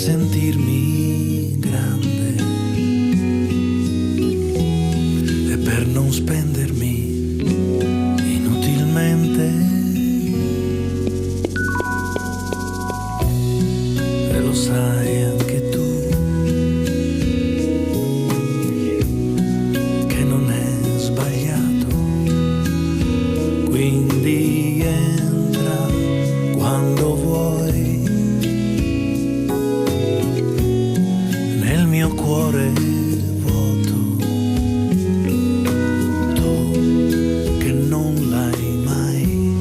sentirmi grande e per non spendermi inutilmente. E lo sai anche tu che non è sbagliato, quindi entra quando vuoi nel mio cuore vuoto, tu che non l'hai mai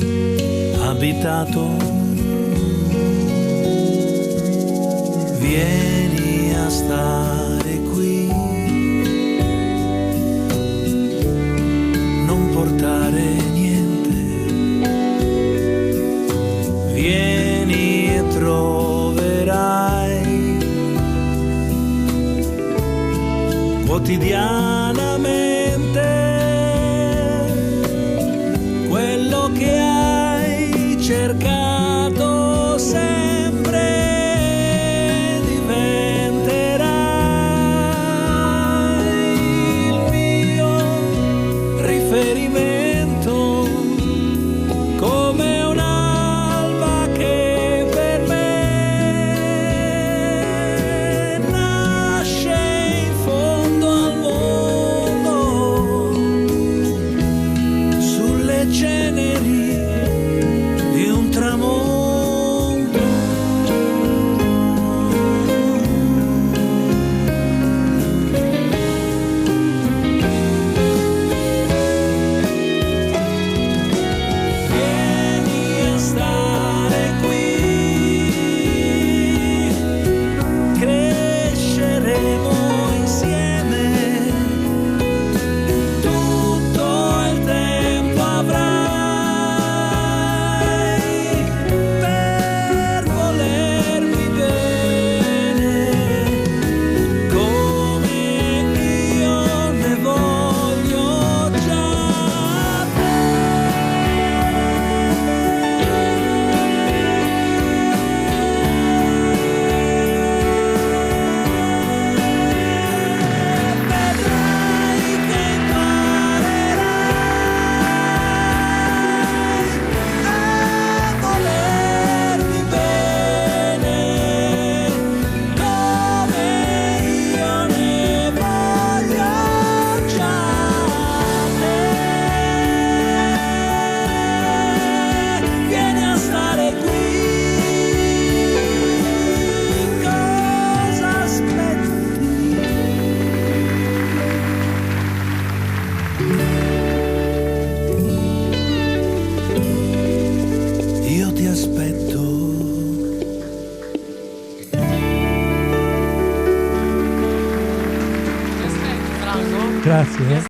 abitato. Vieni a stare qui, non portare niente, vieni e troverai quotidianamente quello che hai cercato sempre. Diventerai il mio riferimento, come un'alba che per me nasce in fondo al mondo, sulle ceneri di un tramonto. Vieni a stare qui, cresceremo insieme, tutto il tempo avrai per volermi bene, come io ne voglio già te. Vedrai che imparerai a volermi bene, come io ne voglio già te. Vieni a stare qui, cosa aspetti? Io ti aspetto. Grazie.